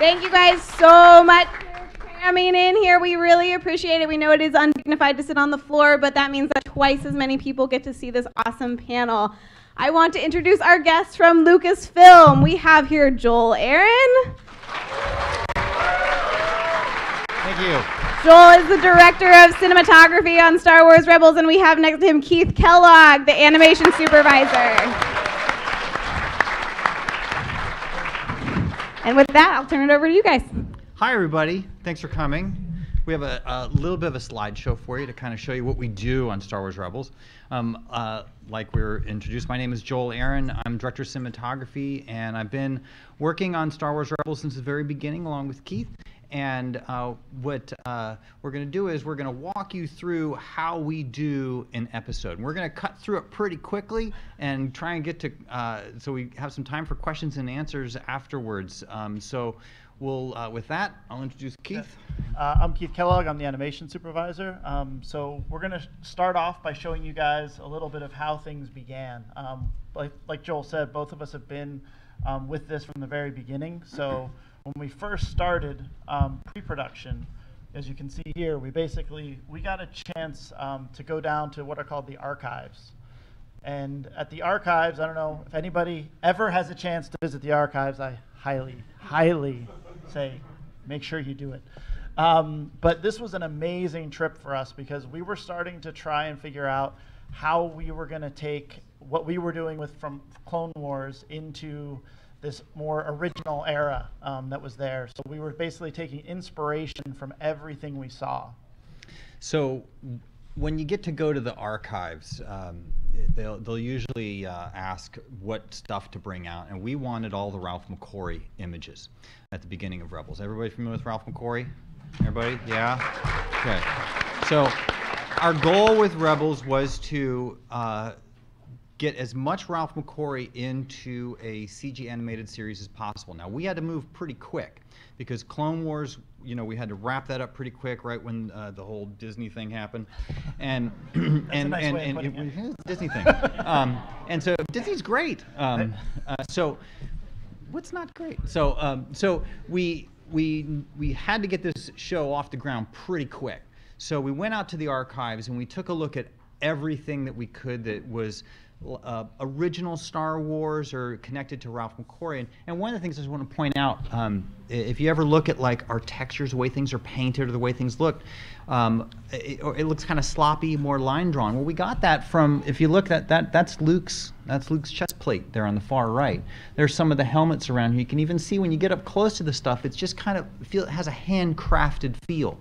Thank you guys so much for coming in here. We really appreciate it. We know it is undignified to sit on the floor, but that means that twice as many people get to see this awesome panel. I want to introduce our guests from Lucasfilm. We have here Joel Aaron. Thank you. Joel is the director of cinematography on Star Wars Rebels, and we have next to him Keith Kellogg, the animation supervisor. And with that, I'll turn it over to you guys. Hi, everybody. Thanks for coming. We have a little bit of a slideshow for you to kind of show you what we do on Star Wars Rebels. Like we were introduced, my name is Joel Aaron. I'm director of cinematography, and I've been working on Star Wars Rebels since the very beginning, along with Keith. And what we're going to do is we're going to walk you through how we do an episode. And we're going to cut through it pretty quickly and try and get to, so we have some time for questions and answers afterwards. So we'll, with that, I'll introduce Keith. I'm Keith Kellogg. I'm the animation supervisor. So we're going to start off by showing you guys a little bit of how things began. Like Joel said, both of us have been with this from the very beginning. So when we first started pre-production, as you can see here, we got a chance to go down to what are called the archives. And at the archives, I don't know if anybody ever has a chance to visit the archives. I highly say make sure you do it. But this was an amazing trip for us because we were starting to try and figure out how we were going to take what we were doing from Clone Wars into this more original era that was there. So we were basically taking inspiration from everything we saw. So when you get to go to the archives, they'll usually ask what stuff to bring out, and we wanted all the Ralph McQuarrie images at the beginning of Rebels. Everybody familiar with Ralph McQuarrie? Everybody? Yeah? Okay. So our goal with Rebels was to get as much Ralph McQuarrie into a CG animated series as possible. Now, we had to move pretty quick because Clone Wars, you know, we had to wrap that up pretty quick right when the whole Disney thing happened. And Disney thing. And so Disney's great. So what's not great? So we had to get this show off the ground pretty quick. So we went out to the archives and we took a look at everything that we could that was original Star Wars or connected to Ralph McQuarrie. And one of the things I just want to point out, if you ever look at like our textures, the way things are painted or the way things look, it looks kind of sloppy, more line drawn. Well, we got that from, if you look at that's Luke's chest plate there on the far right. There's some of the helmets around here. You can even see when you get up close to the stuff, it's just kind of it has a handcrafted feel.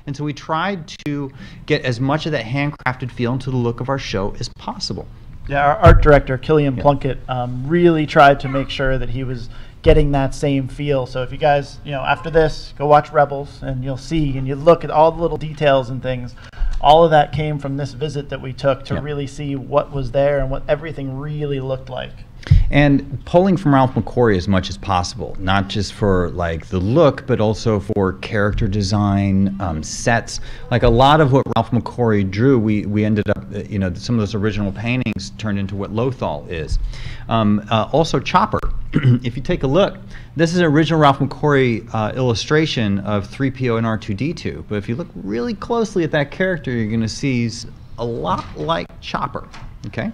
And so we tried to get as much of that handcrafted feel into the look of our show as possible. Yeah, our art director, Killian Plunkett, really tried to make sure that he was getting that same feel. So if you guys, after this, go watch Rebels, and you'll see, and you look at all the little details and things, all of that came from this visit that we took to really see what was there and what everything really looked like. And pulling from Ralph McQuarrie as much as possible, not just for like the look, but also for character design, sets. Like a lot of what Ralph McQuarrie drew, we ended up, some of those original paintings turned into what Lothal is. Also Chopper. If you take a look, this is an original Ralph McQuarrie illustration of 3PO and R2-D2. But if you look really closely at that character, you're going to see he's a lot like Chopper. Okay.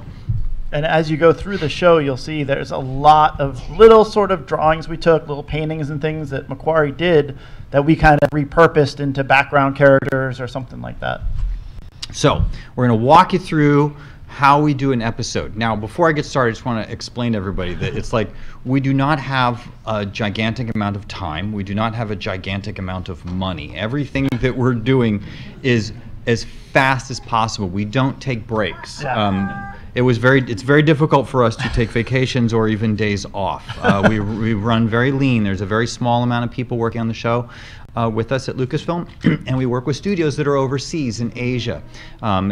And as you go through the show, you'll see there's a lot of little sort of drawings we took, little paintings and things that McQuarrie did that we kind of repurposed into background characters or something like that. So we're going to walk you through how we do an episode. Now, before I get started, I just want to explain to everybody that it's like we do not have a gigantic amount of time. We do not have a gigantic amount of money. Everything that we're doing is as fast as possible. We don't take breaks. Yeah. It's very difficult for us to take vacations or even days off. We run very lean. There's a very small amount of people working on the show with us at Lucasfilm, and we work with studios that are overseas in Asia,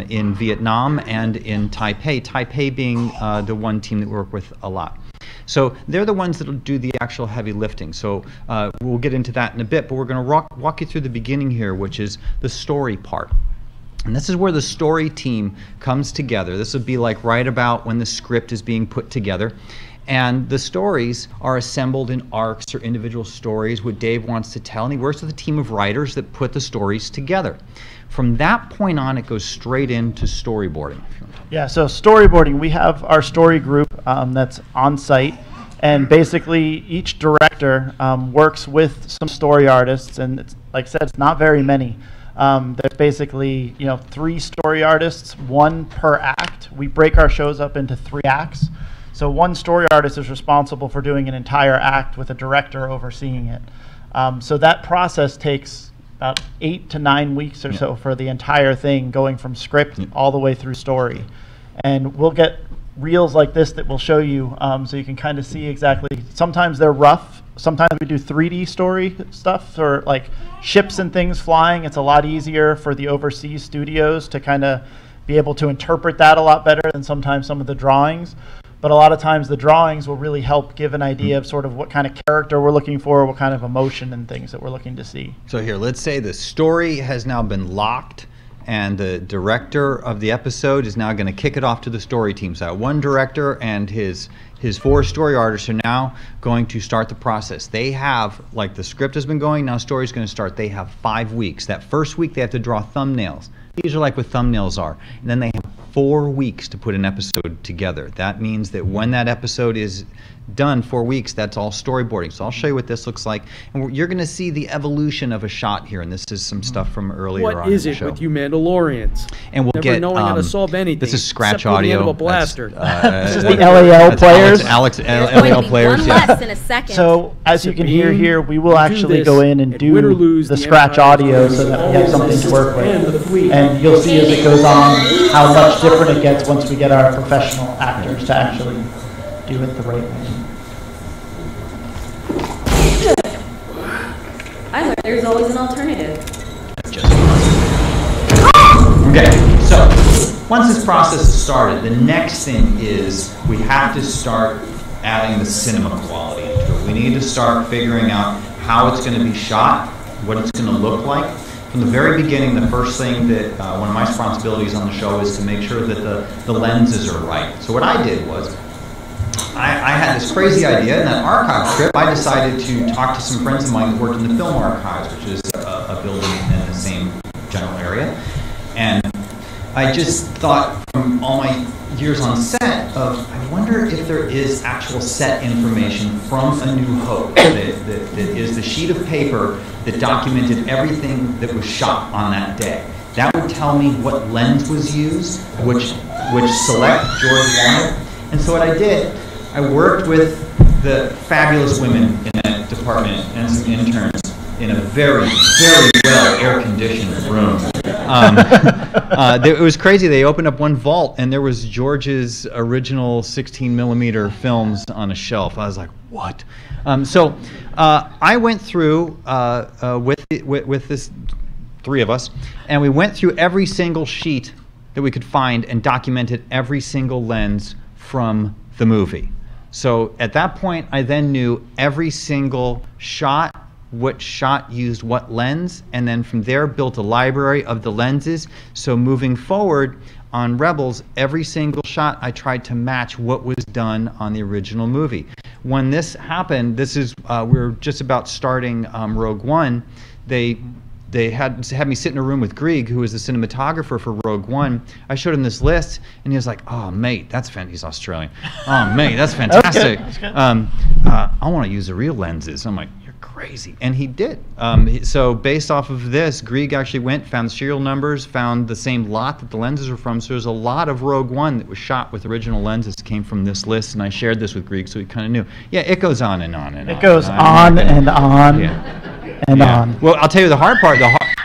in Vietnam and in Taipei. Taipei being the one team that we work with a lot. So they're the ones that will do the actual heavy lifting. So we'll get into that in a bit, but we're going to walk you through the beginning here, which is the story part. And this is where the story team comes together. This would be like right about when the script is being put together. And the stories are assembled in arcs or individual stories, what Dave wants to tell, and he works with a team of writers that put the stories together. From that point on, it goes straight into storyboarding. Yeah, so storyboarding, we have our story group that's on site, and basically each director works with some story artists, and it's, like I said, it's not very many. There's basically 3 story artists, 1 per act. We break our shows up into 3 acts. So 1 story artist is responsible for doing an entire act with a director overseeing it. So that process takes about 8 to 9 weeks or so for the entire thing, going from script all the way through story. And we'll get reels like this that we'll show you, so you can kind of see exactly. Sometimes they're rough. Sometimes we do 3D story stuff for like ships and things flying. It's a lot easier for the overseas studios to kind of be able to interpret that a lot better than sometimes some of the drawings. But a lot of times the drawings will really help give an idea of sort of what kind of character we're looking for, what kind of emotion and things that we're looking to see. So here, let's say the story has now been locked, and the director of the episode is now going to kick it off to the story team. So 1 director and his 4 story artists are now going to start the process. They have, like the script has been going, now story's going to start. They have 5 weeks. That first week they have to draw thumbnails. These are like what thumbnails are. And then they have 4 weeks to put an episode together. That means that when that episode is done, 4 weeks, that's all storyboarding. So I'll show you what this looks like. And you're going to see the evolution of a shot here. And this is some stuff from earlier on in the show. What is it with you Mandalorians? And we'll Never get knowing how to solve anything. This is scratch except with the end audio. of a blaster. This is the LAL players. Alex There's going to LAL be players. one Yeah. less in a second. So as you can hear Sabine, here, we will do actually this, go in and and win or do lose, the the scratch Empire audio is so that we have something to work and the with. fleet. And you'll see as it goes on how much different it gets once we get our professional actors to actually do it the right way. I learned there's always an alternative. Okay, so once this process is started, the next thing is we have to start adding the cinema quality into it. We need to start figuring out how it's going to be shot, what it's going to look like. From the very beginning, the first thing that one of my responsibilities on the show is to make sure that the lenses are right. So what I did was I had this crazy idea. In that archive trip, I decided to talk to some friends of mine that worked in the film archives, which is a building in the same general area. And I just thought, from all my years on set, of I wonder if there is actual set information from A New Hope that is the sheet of paper that documented everything that was shot on that day. That would tell me what lens was used, which select George wanted. And so what I did, I worked with the fabulous women in that department and some interns in a very, very well air-conditioned room. It was crazy. They opened up one vault, and there was George's original 16mm films on a shelf. I was like, what? So I went through with this 3 of us, and we went through every single sheet that we could find and documented every single lens from the movie. So at that point, I then knew every single shot, what shot used what lens, and then from there built a library of the lenses. So moving forward on Rebels, every single shot I tried to match what was done on the original movie. When this happened, we were just about starting Rogue One. They had me sit in a room with Grieg, who was the cinematographer for Rogue One. I showed him this list, and he was like, "Oh, mate, that's he's Australian. Oh, mate, that's fantastic. I want to use the real lenses." I'm like, "You're crazy," and he did. So based off of this, Grieg actually went, found the serial numbers, found the same lot that the lenses were from. So there's a lot of Rogue One that was shot with original lenses came from this list, and I shared this with Grieg, so he kind of knew. Yeah, it goes on and on and on. It goes on and on. Yeah. And on. Well, I'll tell you the hard part.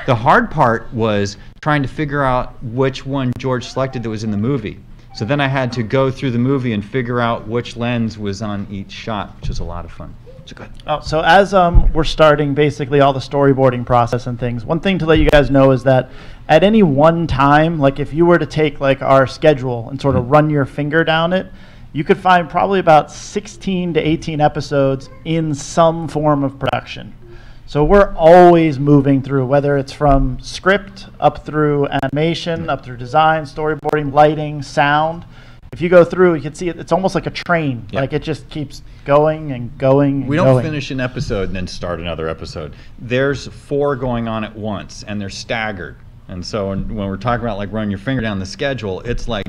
The hard part was trying to figure out which one George selected that was in the movie. So then I had to go through the movie and figure out which lens was on each shot, which was a lot of fun. So good. Oh, so as we're starting basically all the storyboarding process and things, one thing to let you guys know is that at any one time, like if you were to take like our schedule and sort of run your finger down it, you could find probably about 16 to 18 episodes in some form of production. So we're always moving through, whether it's from script up through animation, up through design, storyboarding, lighting, sound. If if you go through, you can see it's almost like a train. Yeah. Like it just keeps going and going. We and don't going. finish an episode and then start another episode. There's 4 going on at once, and they're staggered. And so when we're talking about like running your finger down the schedule, it's like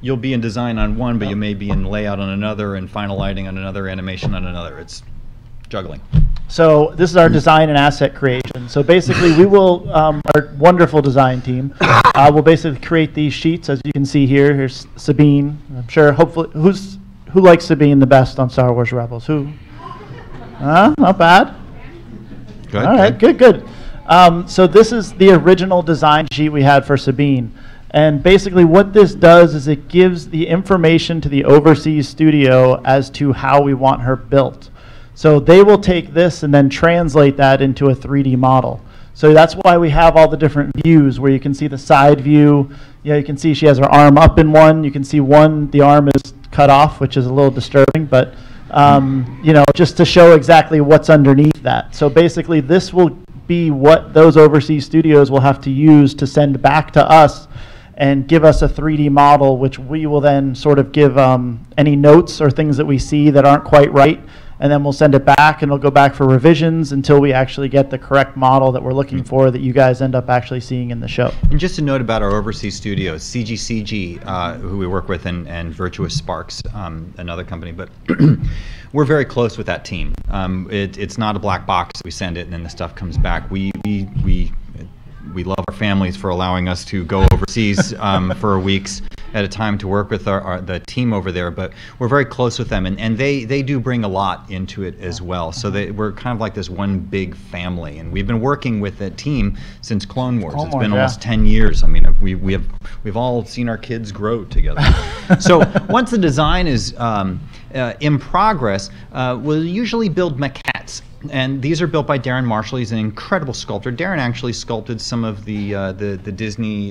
you'll be in design on one, but you may be in layout on another, and final lighting on another, animation on another. It's juggling. So this is our design and asset creation. So basically, we will, our wonderful design team will basically create these sheets, as you can see here. Here's Sabine. I'm sure, hopefully, who likes Sabine the best on Star Wars Rebels? Who? Not bad. Good. All right, good. So this is the original design sheet we had for Sabine. And basically what this does is it gives the information to the overseas studio as to how we want her built. So they will take this and then translate that into a 3D model. So that's why we have all the different views where you can see the side view. You can see she has her arm up in one. You can see the arm is cut off, which is a little disturbing, but just to show exactly what's underneath that. So basically this will be what those overseas studios will have to use to send back to us and give us a 3D model, which we will then sort of give any notes or things that we see that aren't quite right, and then we'll send it back, and it'll go back for revisions until we actually get the correct model that we're looking for that you guys end up actually seeing in the show. And just a note about our overseas studios, CGCG, who we work with, and Virtuous Sparks, another company, but we're very close with that team. It's not a black box. We send it, and then the stuff comes back. We love our families for allowing us to go overseas for weeks at a time to work with the team over there, but we're very close with them, and they do bring a lot into it as well. So we're kind of like this one big family, and we've been working with the team since Clone Wars. It's been almost 10 years. I mean, we've all seen our kids grow together. So once the design is in progress, we'll usually build maquettes. And these are built by Darren Marshall. He's an incredible sculptor. Darren actually sculpted some of the Disney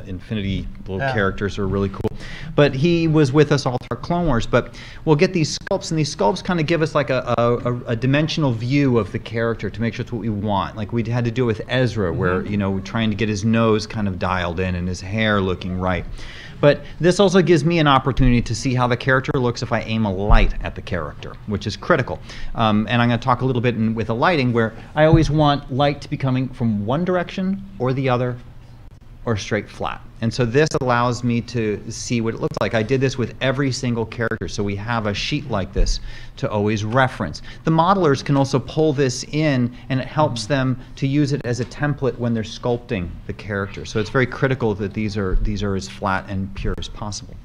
Infinity little characters, are really cool. But he was with us all through Clone Wars. But we'll get these sculpts, and these sculpts kind of give us like a dimensional view of the character to make sure it's what we want. Like we had to do with Ezra, where we're trying to get his nose kind of dialed in and his hair looking right. But this also gives me an opportunity to see how the character looks if I aim a light at the character, which is critical. And I'm going to talk a little bit with the lighting, where I always want light to be coming from one direction or the other, or straight flat. And so this allows me to see what it looks like. I did this with every single character, so we have a sheet like this to always reference. The modelers can also pull this in, and it helps them to use it as a template when they're sculpting the character. So it's very critical that these are as flat and pure as possible.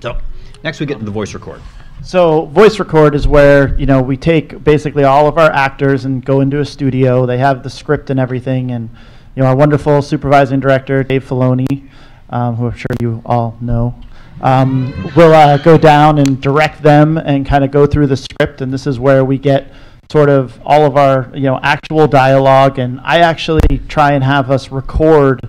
So next we get to the voice record. So voice record is where we take basically all of our actors and go into a studio. They have the script and everything, and our wonderful supervising director, Dave Filoni, who I'm sure you all know, will go down and direct them and kind of go through the script. And this is where we get sort of all of our actual dialogue. And I actually try and have us record.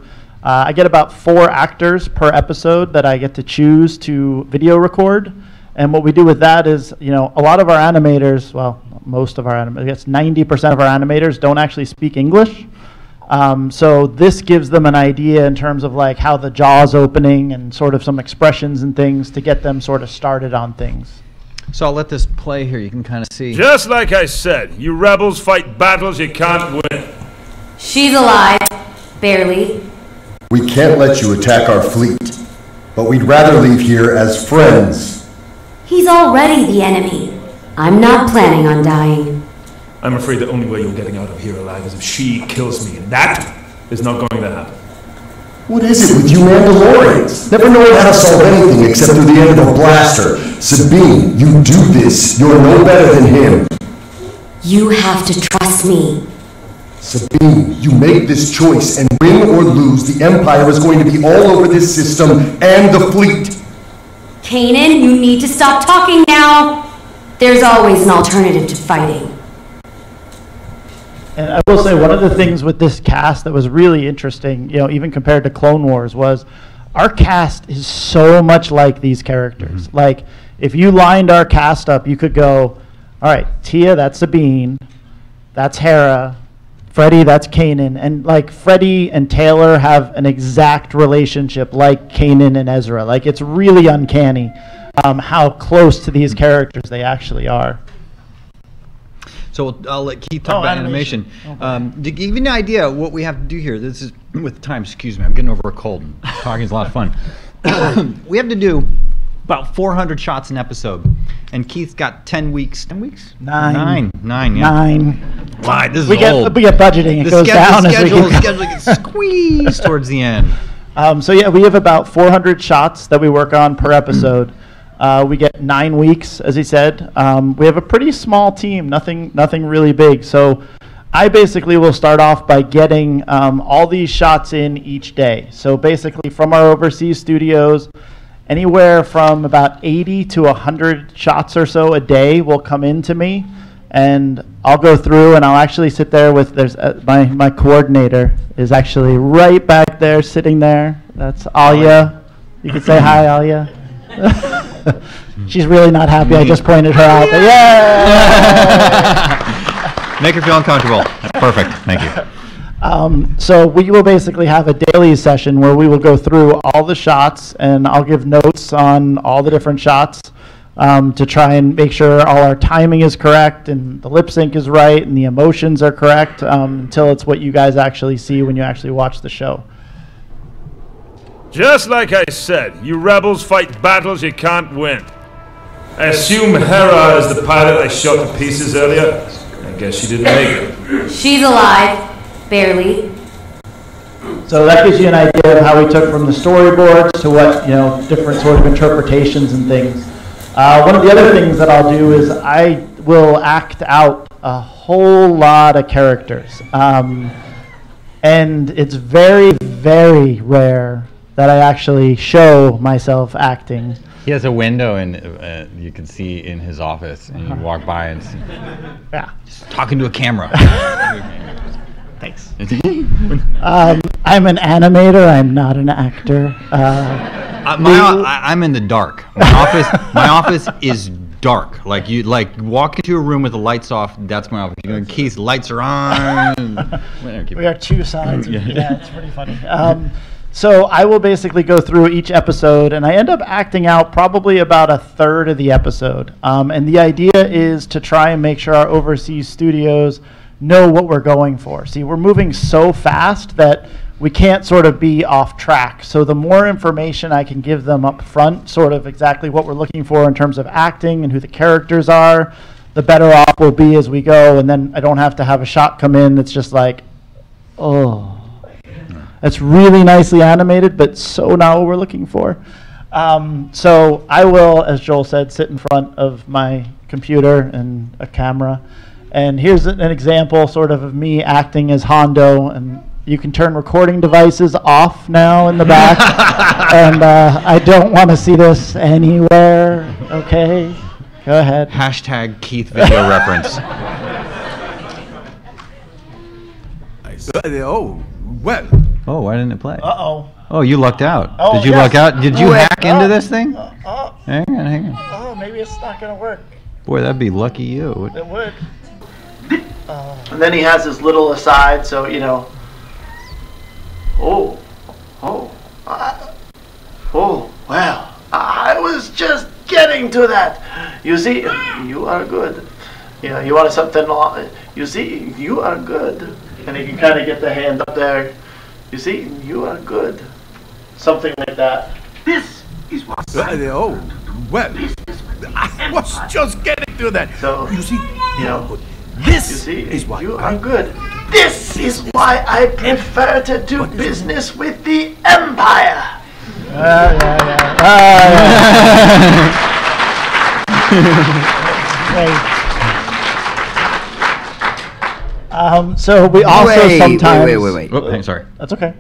I get about 4 actors per episode that I get to choose to video record. And what we do with that is, a lot of our animators, well, most of our animators, I guess 90% of our animators don't actually speak English. So this gives them an idea in terms of like how the jaw's opening and sort of some expressions and things to get them sort of started on things. So I'll let this play here. You can kind of see. Just like I said, you rebels fight battles you can't win. She's alive. Barely. We can't let you attack our fleet, but we'd rather leave here as friends. He's already the enemy. I'm not planning on dying. I'm afraid the only way you're getting out of here alive is if she kills me, and that is not going to happen. What is it with you Mandalorians? Never knowing how to solve anything except through the end of a blaster. Sabine, you do this. You're no better than him. You have to trust me. Sabine, you make this choice, and win or lose, the Empire is going to be all over this system and the fleet. Kanan, you need to stop talking now. There's always an alternative to fighting. And I will say one of the things with this cast that was really interesting, even compared to Clone Wars, was our cast is so much like these characters. Mm-hmm. Like, if you lined our cast up, you could go, all right, Tia, that's Sabine, that's Hera, Freddie, that's Kanan. And like Freddie and Taylor have an exact relationship like Kanan and Ezra. Like it's really uncanny how close to these characters they actually are. So I'll let Keith talk about animation. To give you an idea what we have to do here, this is with time, excuse me, I'm getting over a cold. Talking is a lot of fun. We have to do about 400 shots an episode. And Keith's got 10 weeks. 10 weeks? Nine. Nine, yeah. 9. Why, this is We old. get budgeting. It goes down as we keep schedule gets squeezed towards the end. So yeah, we have about 400 shots that we work on per episode. We get 9 weeks, as he said. We have a pretty small team, nothing really big. So I basically will start off by getting all these shots in each day. So basically from our overseas studios, anywhere from about 80 to 100 shots or so a day will come into me. And I'll go through and I'll actually sit there with, there's my coordinator is actually right back there, sitting there. That's Alia. You can say hi, Alia. She's really not happy. I just pointed her out. But yeah. Make her feel uncomfortable. Perfect. Thank you. So we will basically have a daily session where we will go through all the shots, and I'll give notes on all the different shots to try and make sure all our timing is correct and the lip sync is right and the emotions are correct until it's what you guys actually see when you actually watch the show. Just like I said, you rebels fight battles you can't win. I assume Hera is the pilot I shot to pieces earlier. I guess she didn't make it. She's alive. Barely. So that gives you an idea of how we took from the storyboards to what, different sort of interpretations and things. One of the other things that I'll do is I will act out a whole lot of characters. And it's very, very rare that I actually show myself acting. He has a window, and you can see in his office, and you walk by and see, just talking to a camera. Thanks. I'm an animator. I'm not an actor. I'm in the dark. My office is dark. Like you walk into a room with the lights off. That's my office. You go, Keith, lights are on. We are two sides. Yeah, it's pretty funny. So I will basically go through each episode, and I end up acting out probably about a third of the episode. And the idea is to try and make sure our overseas studios know what we're going for. See, we're moving so fast that we can't sort of be off track. So the more information I can give them up front, sort of exactly what we're looking for in terms of acting and who the characters are, the better off we'll be as we go. And then I don't have to have a shot come in that's just like, oh. It's really nicely animated, but so not what we're looking for. So I will, as Joel said, sit in front of my computer and a camera. And here's an example sort of me acting as Hondo. And you can turn recording devices off now in the back. And I don't want to see this anywhere. Okay, go ahead. Hashtag Keith video reference. Oh, well. Oh, why didn't it play? Uh-oh. Oh, you lucked out. Oh, Did you yes. luck out? Did you hack into this thing? Hang on. Oh, maybe it's not going to work. Boy, that'd be lucky you. It would. And then he has his little aside, so, oh, wow. I was just getting to that. You see, you are good. You wanted something, you see, you are good. And you can kind of get the hand up there. You see, you are good. Something like that. This is what. Oh, well. I was just getting to that. So, you see, this is why you are good. This is why I prefer to do business with the Empire. So we also sometimes. Wait. Oh, sorry. That's okay.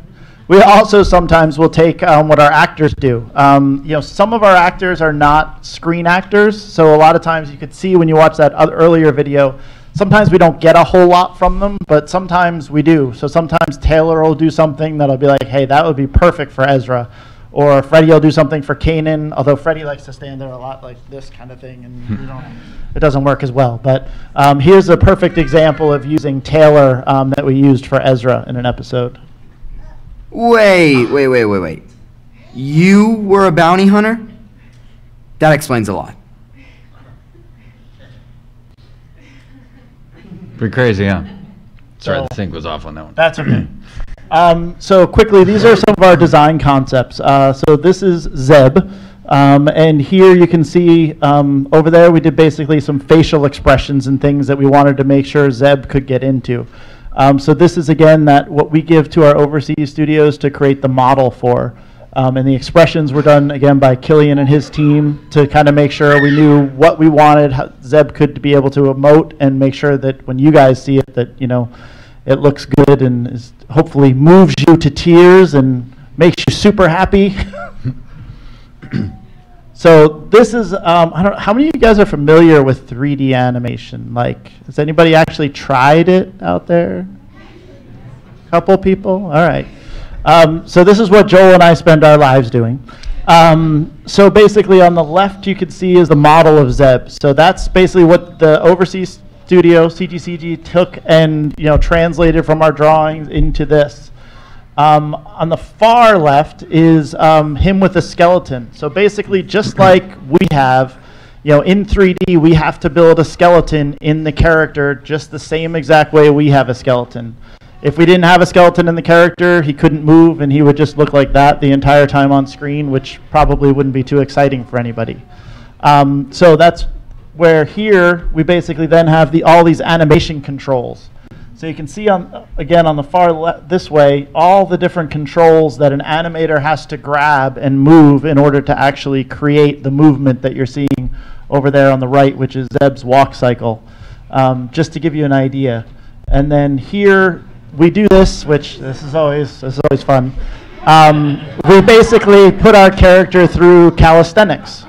We also sometimes will take what our actors do. Some of our actors are not screen actors, so a lot of times you could see when you watch that earlier video, sometimes we don't get a whole lot from them, but sometimes we do. So sometimes Taylor will do something that'll be like, hey, that would be perfect for Ezra. or Freddie will do something for Kanan, although Freddie likes to stand there a lot like this kind of thing, and it doesn't work as well. But here's a perfect example of using Taylor that we used for Ezra in an episode. Wait. You were a bounty hunter? That explains a lot. Pretty crazy, huh? Sorry, the sync was off on that one. That's okay. So quickly, these are some of our design concepts. So this is Zeb, and here you can see over there we did basically some facial expressions and things that we wanted to make sure Zeb could get into. So this is again what we give to our overseas studios to create the model for. And the expressions were done again by Killian and his team to kind of make sure we knew what we wanted, how Zeb could be able to emote, and make sure that when you guys see it, that it looks good and hopefully moves you to tears and makes you super happy. So this is I don't know how many of you guys are familiar with 3D animation. Like, has anybody actually tried it out there? A couple people. All right. So this is what Joel and I spend our lives doing. So basically on the left you can see is the model of Zeb. So that's basically what the overseas studio, CGCG, took and translated from our drawings into this. On the far left is him with a skeleton. So basically just like we have, in 3D we have to build a skeleton in the character just the same exact way we have a skeleton. If we didn't have a skeleton in the character, he couldn't move and he would just look like that the entire time on screen, which probably wouldn't be too exciting for anybody. So that's where here we basically then have all these animation controls. So you can see again on the far left this way, all the different controls that an animator has to grab and move in order to actually create the movement that you're seeing over there on the right, which is Zeb's walk cycle, just to give you an idea. And then here we do this, which this is always fun. We basically put our character through calisthenics.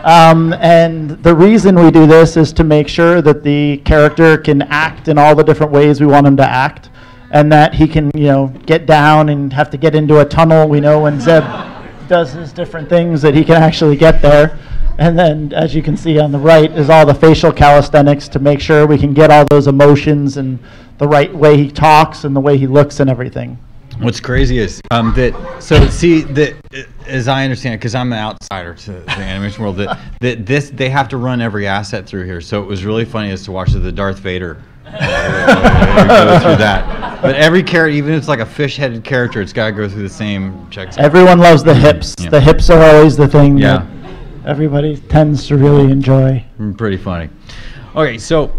And the reason we do this is to make sure that the character can act in all the different ways we want him to act, and that he can, get down and have to get into a tunnel. We know when Zeb does his different things that he can actually get there. And then, as you can see on the right, is all the facial calisthenics to make sure we can get all those emotions and the right way he talks and the way he looks and everything. What's crazy is as I understand it, because I'm an outsider to the animation world, they have to run every asset through here. So it was really funny as to watch the Darth Vader go through that. But every character, even if it's like a fish-headed character, it's got to go through the same checks. Everyone loves the hips. Yeah. The hips are always the thing that everybody tends to really enjoy. Pretty funny. Okay, so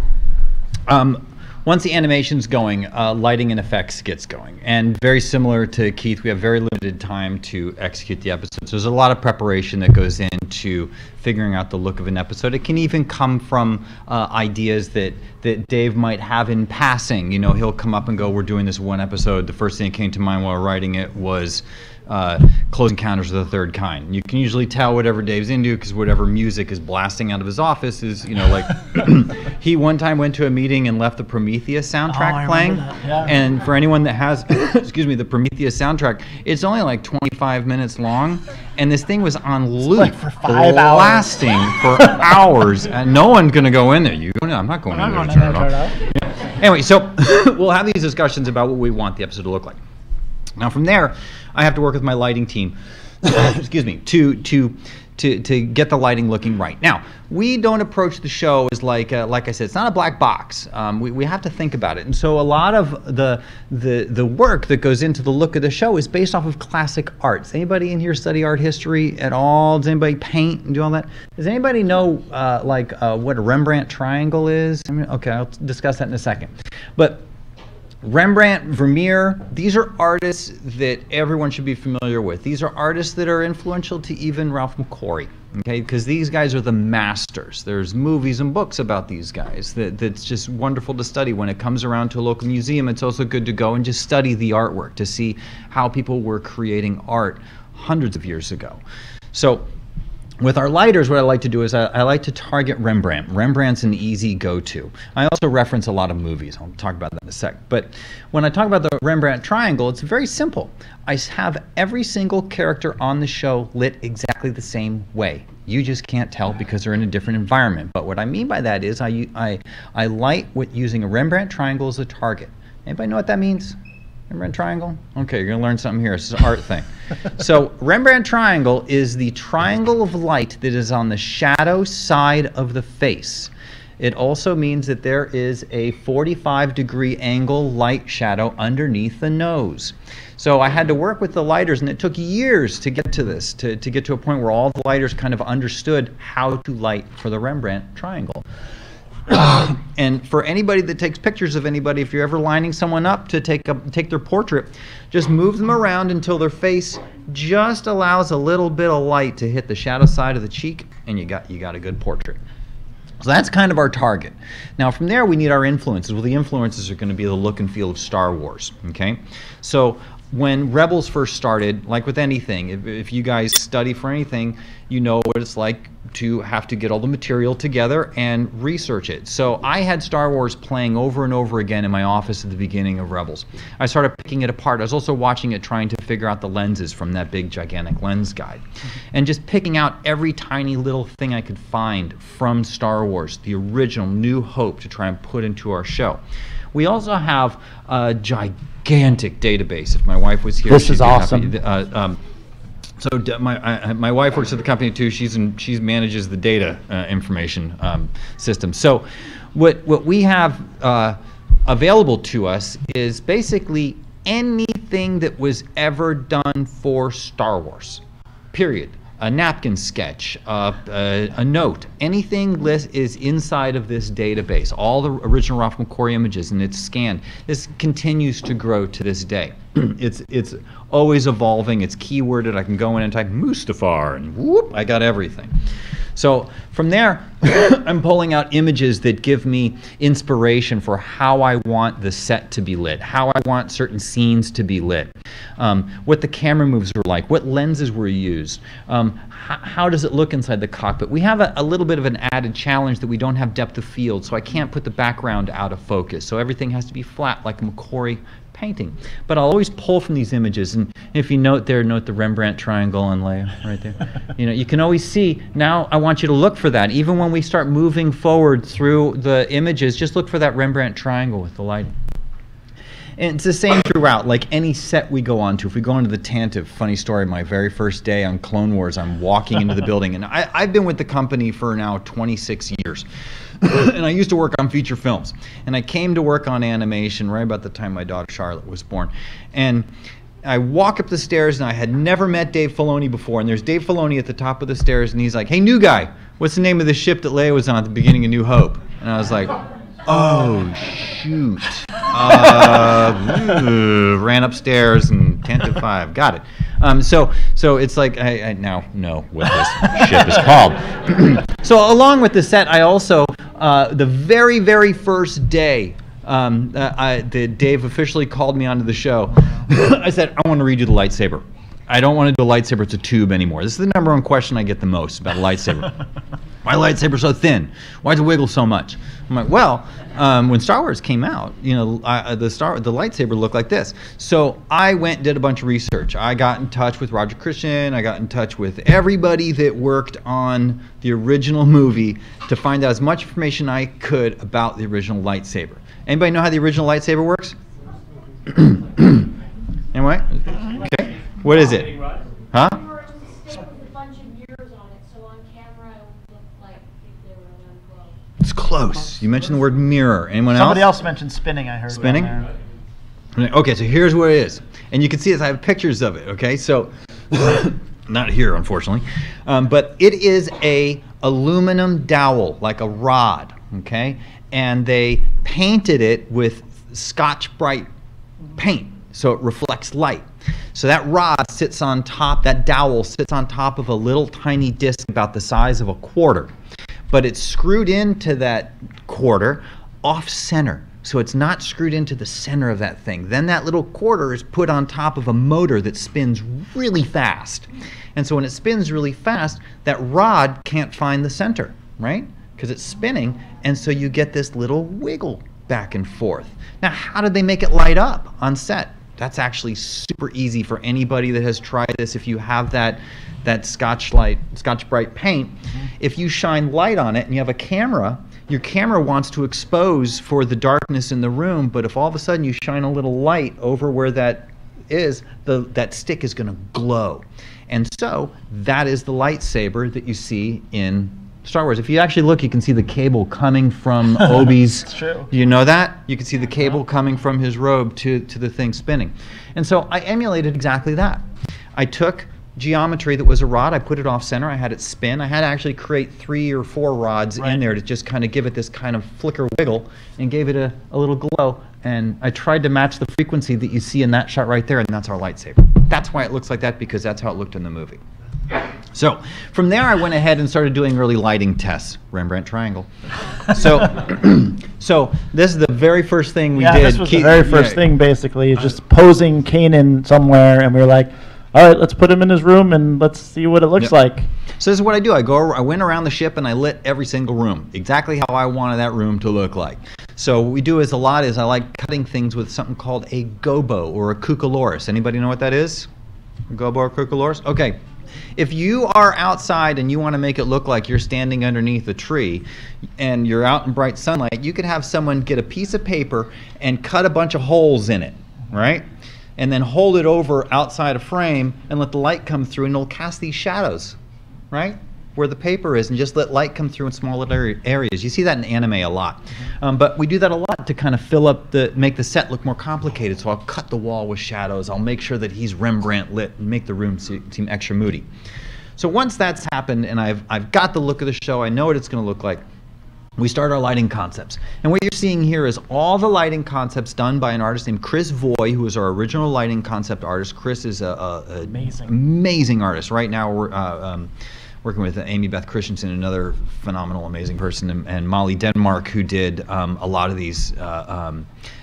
once the animation's going, lighting and effects gets going. And very similar to Keith, we have very limited time to execute the episodes. There's a lot of preparation that goes into figuring out the look of an episode. It can even come from ideas that Dave might have in passing. He'll come up and go, we're doing this one episode. The first thing that came to mind while writing it was Close Encounters of the Third Kind. You can usually tell whatever Dave's into because whatever music is blasting out of his office is, like he one time went to a meeting and left the Prometheus soundtrack playing. Yeah. And for anyone that has, the Prometheus soundtrack, it's only like 25 minutes long, and this thing was on loop, like for 5 hours, lasting for hours, and no one's gonna go in there. I'm not going in there to turn it off. Anyway, so we'll have these discussions about what we want the episode to look like. Now from there, I have to work with my lighting team, to get the lighting looking right. Now, we don't approach the show as like I said, it's not a black box. We have to think about it, and so a lot of the work that goes into the look of the show is based off of classic art. Does anybody in here study art history at all? Does anybody paint and do all that? Does anybody know what a Rembrandt triangle is? Okay, I'll discuss that in a second, but Rembrandt, Vermeer, these are artists that everyone should be familiar with. These are artists that are influential to even Ralph McQuarrie, okay? Because these guys are the masters. There's movies and books about these guys that's just wonderful to study. When it comes around to a local museum, it's also good to go and just study the artwork to see how people were creating art hundreds of years ago. So With our lighters, what I like to do is I like to target Rembrandt. Rembrandt's an easy go-to. I also reference a lot of movies. I'll talk about that in a sec. But when I talk about the Rembrandt triangle, it's very simple. I have every single character on the show lit exactly the same way. You just can't tell because they're in a different environment. But what I mean by that is I light with using a Rembrandt triangle as a target. Anybody know what that means? Rembrandt triangle? Okay, you're going to learn something here. It's an art thing. So Rembrandt triangle is the triangle of light that is on the shadow side of the face. It also means that there is a 45-degree angle light shadow underneath the nose. So I had to work with the lighters, and it took years to get to this, to get to a point where all the lighters kind of understood how to light for the Rembrandt triangle. And for anybody that takes pictures of anybody, if you're ever lining someone up to take their portrait, just move them around until their face just allows a little bit of light to hit the shadow side of the cheek, and you got a good portrait. So that's kind of our target. Now from there we need our influences. Well, the influences are going to be the look and feel of Star Wars. Okay, so when Rebels first started, like with anything, if you guys study for anything, you know what it's like to have to get all the material together and research it. So I had Star Wars playing over and over again in my office at the beginning of Rebels. I started picking it apart. I was also watching it, trying to figure out the lenses from that big gigantic lens guide. And just picking out every tiny little thing I could find from Star Wars, the original New Hope, to try and put into our show. We also have a gigantic database. If my wife was here, this is awesome. So my wife works at the company too. She manages the data information system. So what we have available to us is basically anything that was ever done for Star Wars, period. A napkin sketch, a note, anything is inside of this database. All the original Ralph McQuarrie images, and it's scanned. This continues to grow to this day. It's always evolving. It's keyworded. I can go in and type Mustafar, and whoop, I got everything. So from there, I'm pulling out images that give me inspiration for how I want the set to be lit, how I want certain scenes to be lit, what the camera moves were like, what lenses were used, how does it look inside the cockpit. We have a little bit of an added challenge that we don't have depth of field, so I can't put the background out of focus. So everything has to be flat like a McQuarrie painting. But I'll always pull from these images, and if you note there, note the Rembrandt triangle and Leia right there. You know, you can always see. Now I want you to look for that. Even when we start moving forward through the images, just look for that Rembrandt triangle with the lighting. And it's the same throughout, like any set we go on to. If we go into the Tantive, funny story, my very first day on Clone Wars, I'm walking into the building, and I've been with the company for now 26 years. And I used to work on feature films. And I came to work on animation right about the time my daughter Charlotte was born. And I walk up the stairs, and I had never met Dave Filoni before. And there's Dave Filoni at the top of the stairs, and he's like, "Hey, new guy, what's the name of the ship that Leia was on at the beginning of New Hope?" And I was like, "Oh, shoot." Ran upstairs and 10 to 5. Got it. So it's like I now know what this ship is called. So along with the set, I also, the very, very first day that Dave officially called me onto the show, I said, "I want to read you the lightsaber. I don't want to do a lightsaber, it's a tube anymore." This is the number one question I get the most about a lightsaber. Why lightsaber so thin? Why does it wiggle so much? I'm like, well, when Star Wars came out, you know, the lightsaber looked like this. So I went and did a bunch of research. I got in touch with Roger Christian. I got in touch with everybody that worked on the original movie to find out as much information I could about the original lightsaber. Anybody know how the original lightsaber works? Anyway? Okay. What is it? Huh? It's close. You mentioned the word mirror. Anyone else? Somebody else mentioned spinning, I heard. Spinning? Okay, so here's what it is. And you can see this, I have pictures of it, okay? So, not here, unfortunately. But it is a aluminum dowel, like a rod, okay? And they painted it with Scotch-Brite paint, so it reflects light. So that rod sits on top, that dowel sits on top of a little tiny disc about the size of a quarter. But it's screwed into that quarter off center. so it's not screwed into the center of that thing. Then that little quarter is put on top of a motor that spins really fast. And so when it spins really fast, that rod can't find the center, right? Because it's spinning, and so you get this little wiggle back and forth. Now, how did they make it light up on set? That's actually super easy for anybody that has tried this. If you have that Scotch Brite paint, if you shine light on it and you have a camera, your camera wants to expose for the darkness in the room, but if all of a sudden you shine a little light over where that is, that stick is going to glow. And so that is the lightsaber that you see in Star Wars. If you actually look, you can see the cable coming from Obi's. It's true. You know that? You can see the cable coming from his robe to the thing spinning. And so I emulated exactly that. I took geometry that was a rod, I put it off center, I had it spin. I had to actually create 3 or 4 rods in there to just kind of give it this kind of flicker wiggle and gave it a little glow. And I tried to match the frequency that you see in that shot right there, and that's our lightsaber. That's why it looks like that, because that's how it looked in the movie. So from there I went ahead and started doing early lighting tests. Rembrandt triangle. So so this is the very first thing we did. This was the very first thing, basically, is just posing Kanan somewhere, and we were like, all right, let's put him in his room and let's see what it looks like. So this is what I do. I went around the ship and I lit every single room, exactly how I wanted that room to look like. So what we do is I like cutting things with something called a gobo or a cucaloris. Anybody know what that is? A gobo or cucaloris? Okay. If you are outside and you want to make it look like you're standing underneath a tree and you're out in bright sunlight, you could have someone get a piece of paper and cut a bunch of holes in it, right? And then hold it over outside a frame and let the light come through, and it'll cast these shadows, right? Where the paper is, and just let light come through in small little areas. You see that in anime a lot. But we do that a lot to kind of make the set look more complicated. So I'll cut the wall with shadows. I'll make sure that he's Rembrandt lit and make the room seem extra moody. So once that's happened and I've got the look of the show, I know what it's going to look like, we start our lighting concepts. And what you're seeing here is all the lighting concepts done by an artist named Chris Voy, who is our original lighting concept artist. Chris is an amazing artist. Right now we're working with Amy Beth Christensen, another phenomenal, amazing person, and Molly Denmark, who did a lot of these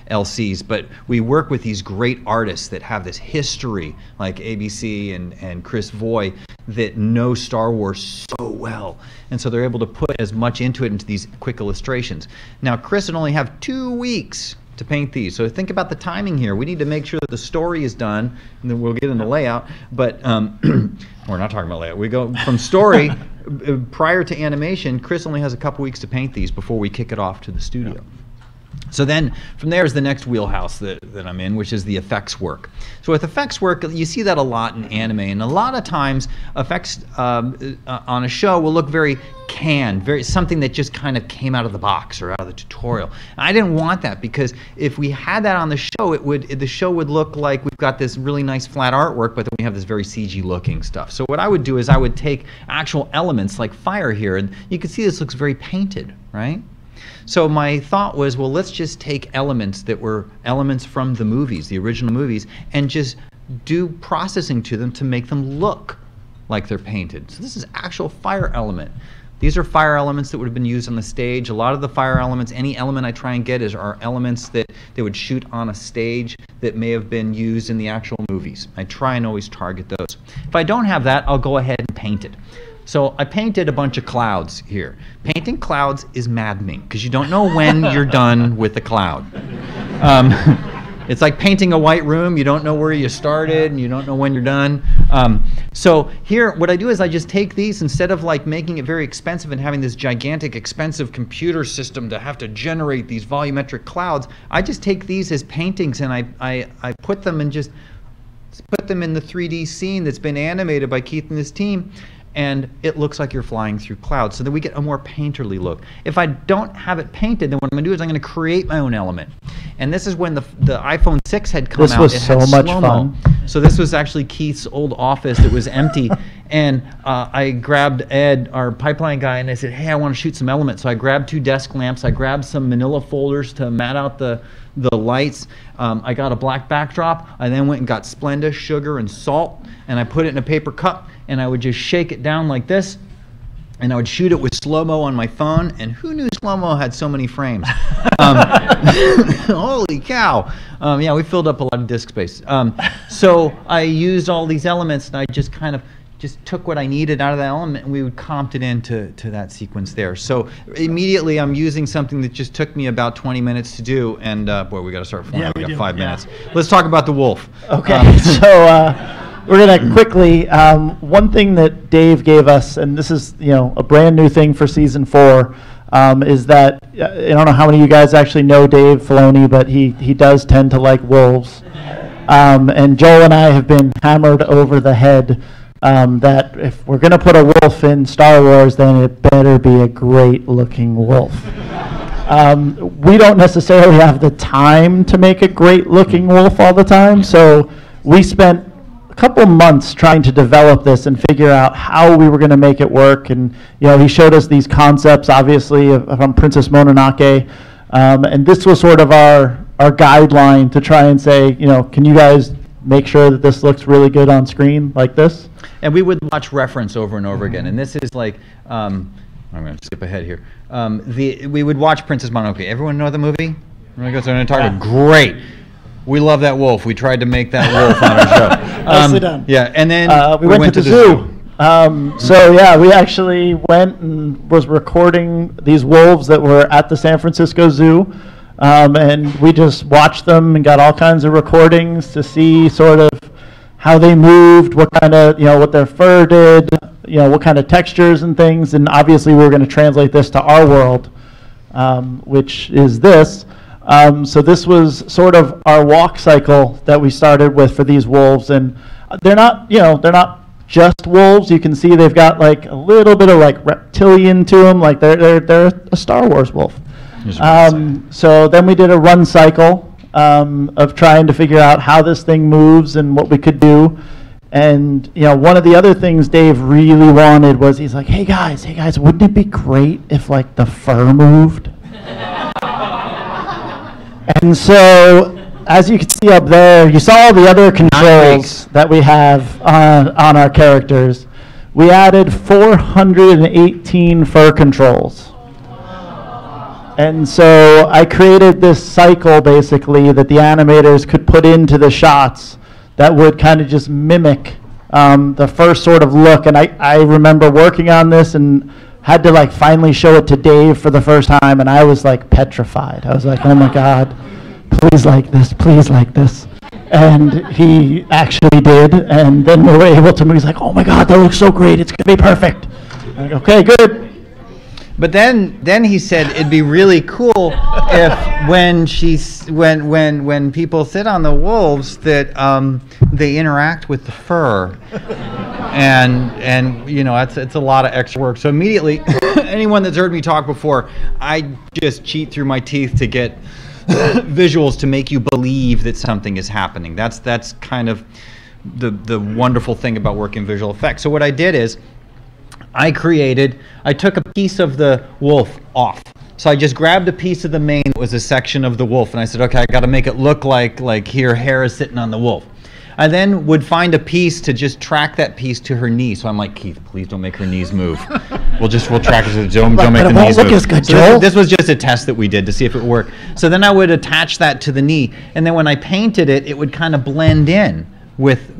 LCs. But we work with these great artists that have this history, like ABC and Chris Voy, that know Star Wars so well. And so they're able to put as much into it into these quick illustrations. Now, Chris would only have 2 weeks to paint these. So think about the timing here. We need to make sure that the story is done, and then we'll get into layout. But we're not talking about layout. We go from story prior to animation. Chris only has a couple weeks to paint these before we kick it off to the studio. So then from there is the next wheelhouse that I'm in, which is the effects work. So with effects work, you see that a lot in anime, and a lot of times effects on a show will look very canned, something that just kind of came out of the box or out of the tutorial. And I didn't want that, because if we had that on the show, the show would look like we've got this really nice flat artwork, but then we have this very CG looking stuff. So what I would do is I would take actual elements like fire here, and you can see this looks very painted, right? So my thought was, well, let's just take elements that were elements from the movies, the original movies, and just do processing to them to make them look like they're painted. So this is actual fire element. These are fire elements that would have been used on the stage. A lot of the fire elements, any element I try and get are elements that they would shoot on a stage that may have been used in the actual movies. I try and always target those. If I don't have that, I'll go ahead and paint it. So I painted a bunch of clouds here. Painting clouds is maddening, because you don't know when you're done with the cloud. It's like painting a white room. You don't know where you started, and you don't know when you're done. So here, what I do is I just take these, instead of like making it very expensive and having this gigantic, expensive computer system to have to generate these volumetric clouds, I just take these as paintings, and I put them in the 3D scene that's been animated by Keith and his team, and it looks like you're flying through clouds, so that we get a more painterly look. If I don't have it painted, then what I'm going to do is I'm going to create my own element. And this is when the iPhone 6 had come out. This was so much fun. So this was actually Keith's old office that was empty. And I grabbed Ed, our pipeline guy, and I said, hey, I want to shoot some elements. So I grabbed 2 desk lamps. I grabbed some manila folders to mat out the lights. I got a black backdrop. I then went and got Splenda, sugar, and salt, and I put it in a paper cup, and I would just shake it down like this, and I would shoot it with slow-mo on my phone, and who knew slow-mo had so many frames? Holy cow. Yeah, we filled up a lot of disk space. So I used all these elements, and I just kind of took what I needed out of that element, and we would comp it into that sequence there. So immediately I'm using something that just took me about 20 minutes to do, and boy, we got to start flying. We got 5 minutes. Let's talk about the wolf. Okay, so we're gonna quickly, one thing that Dave gave us, and this is a brand new thing for season 4, is that, I don't know how many of you guys actually know Dave Filoni, but he does tend to like wolves. And Joel and I have been hammered over the head that if we're gonna put a wolf in Star Wars, then it better be a great looking wolf. We don't necessarily have the time to make a great looking wolf all the time, so we spent a couple months trying to develop this and figure out how we were going to make it work. And he showed us these concepts, obviously, from Princess Mononoke, and this was sort of our guideline to try and say, can you guys make sure that this looks really good on screen like this? And we would watch reference over and over again, and this is like, I'm going to skip ahead here. We would watch Princess Mononoke. Everyone know the movie? We're going to talk about great. We love that wolf. We tried to make that wolf on our show. Nicely done. Yeah, and then we went to the zoo. So yeah, we actually went and was recording these wolves that were at the San Francisco Zoo, and we just watched them and got all kinds of recordings to see sort of how they moved, what kind of what their fur did, what kind of textures and things, and obviously we were going to translate this to our world, which is this. So this was sort of our walk cycle that we started with for these wolves, and they're not just wolves. You can see they've got like a little bit of like reptilian to them, like they're a Star Wars wolf. So then we did a run cycle of trying to figure out how this thing moves and what we could do. And one of the other things Dave really wanted was he's like, hey guys, wouldn't it be great if like the fur moved? And so, as you can see up there, you saw all the other controls that we have on our characters. We added 418 fur controls. And so I created this cycle, basically, that the animators could put into the shots that would kind of just mimic the first sort of look. And I remember working on this and had to like finally show it to Dave for the first time, and I was like petrified. I was like, oh my God, please like this. And he actually did, and then we were able to move. He's like, oh my God, that looks so great, it's gonna be perfect. I'm like, okay, good. But then he said it'd be really cool if when people sit on the wolves that they interact with the fur, and it's a lot of extra work. So immediately, anyone that's heard me talk before, I just cheat through my teeth to get visuals to make you believe that something is happening. That's kind of the wonderful thing about working visual effects. So what I did is I took a piece of the wolf off. So I just grabbed a piece of the mane that was a section of the wolf, and I said, okay, I got to make it look like here hair is sitting on the wolf. I then would find a piece to just track that piece to her knee. So I'm like, Keith, please don't make her knees move. We'll track it. Don't make the knees move. So this was just a test that we did to see if it worked. So then I would attach that to the knee, and then when I painted it, it would kind of blend in with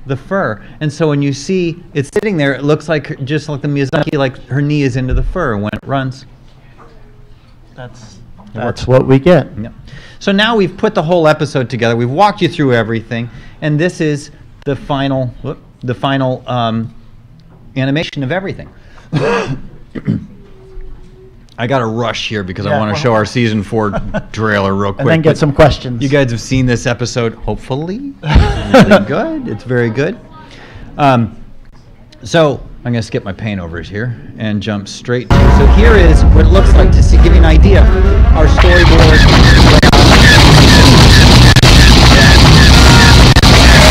the fur. And so when you see it sitting there, it looks like just like the Miyazaki, like her knee is into the fur when it runs. That's what we get. Yeah. So now we've put the whole episode together. We've walked you through everything, and this is the final animation of everything. I got to rush here because I want to show our season 4 trailer real quick. And then get some questions. You guys have seen this episode, hopefully. Really good. It's very good. So I'm going to skip my paint overs here and jump straight to. So here is what it looks like to see, give you an idea. Our storyboard.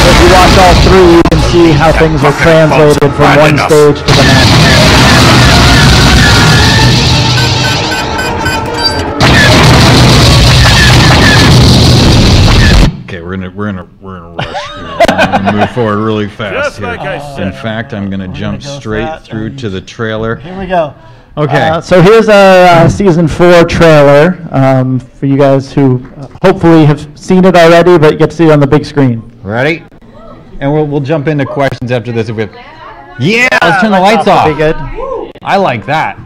If you watch all 3, you can see how things are translated from one stage to the next. Okay, we're in a rush here. Move forward really fast Just here. like I said. In fact, I'm going to jump go straight fast through to the trailer. Here we go. Okay. So here's our season 4 trailer for you guys who hopefully have seen it already, but get to see it on the big screen. Ready? And we'll jump into questions after this. Yeah, let's turn the lights off. Be good. I like that.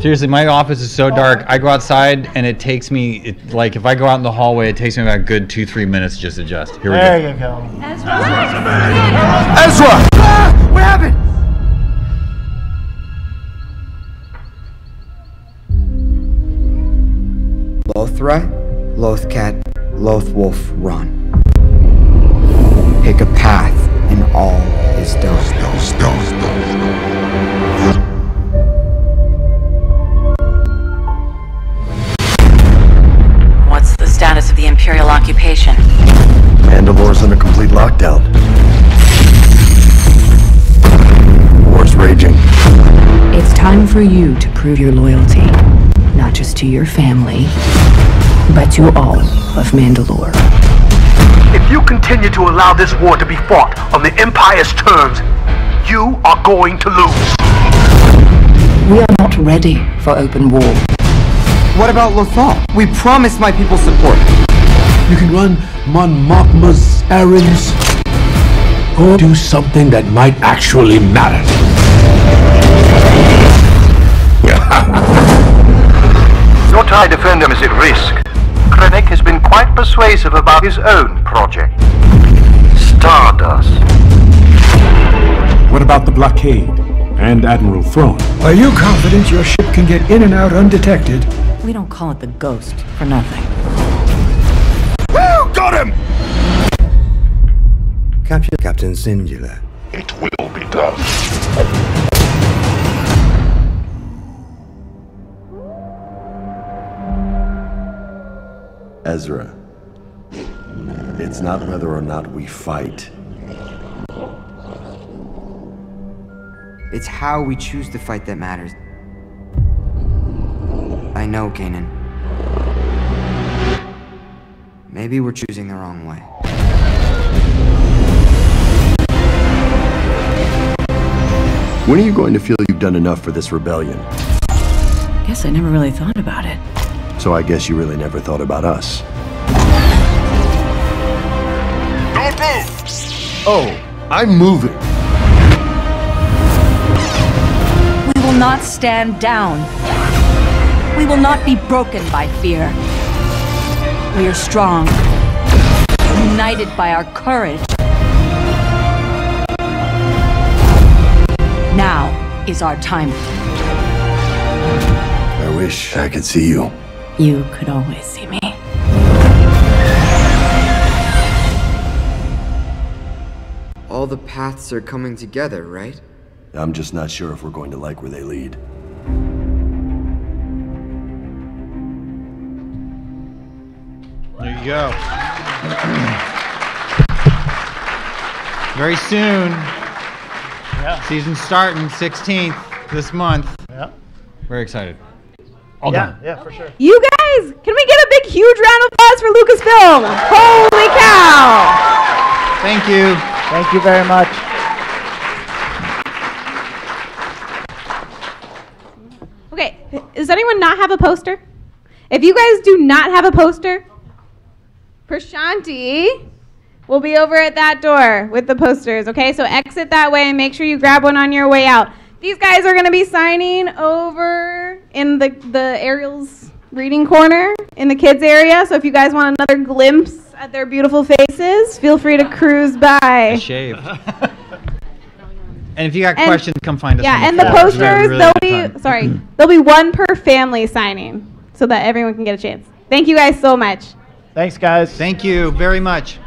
Seriously, my office is so dark. I go outside and it takes me, like if I go out in the hallway, it takes me about a good 2-3 minutes to just adjust. Here we go. There you go. Ezra! What happened? Lothra, Lothcat, Lothwolf, run. Pick a path, and all is done. What's the status of the Imperial occupation? Mandalore's under complete lockdown. War's raging. It's time for you to prove your loyalty, not just to your family, but to all of Mandalore. If you continue to allow this war to be fought on the Empire's terms, you are going to lose. We are not ready for open war. What about Lothal? We promised my people support. You can run Mon Mothma's errands, or do something that might actually matter. Your TIE Defender is at risk. Krennic has been quite persuasive about his own project. Stardust. What about the blockade and Admiral Thrawn? Are you confident your ship can get in and out undetected? We don't call it the Ghost for nothing. Woo! Got him! Capture Captain Singular. It will be done. Ezra, it's not whether or not we fight. It's how we choose to fight that matters. I know, Kanan. Maybe we're choosing the wrong way. When are you going to feel you've done enough for this rebellion? Guess I never really thought about it. So I guess you really never thought about us. Don't move! Oh, I'm moving. We will not stand down. We will not be broken by fear. We are strong, united by our courage. Now is our time. I wish I could see you. You could always see me. All the paths are coming together, right? I'm just not sure if we're going to like where they lead. There you go. Very soon. Yeah. Season starting 16th this month. Yeah. Very excited. All Yeah, done. yeah, for sure. You guys, can we get a big, huge round of applause for Lucasfilm? Holy cow! Thank you. Thank you very much. Okay, does anyone not have a poster? If you guys do not have a poster, Prashanti will be over at that door with the posters, okay? So exit that way and make sure you grab one on your way out. These guys are going to be signing over in the Ariel's reading corner in the kids area. So if you guys want another glimpse at their beautiful faces, feel free to cruise by. Shave. And if you got questions, come find us. Yeah, and the posters, there'll be one per family signing so that everyone can get a chance. Thank you guys so much. Thanks, guys. Thank you very much.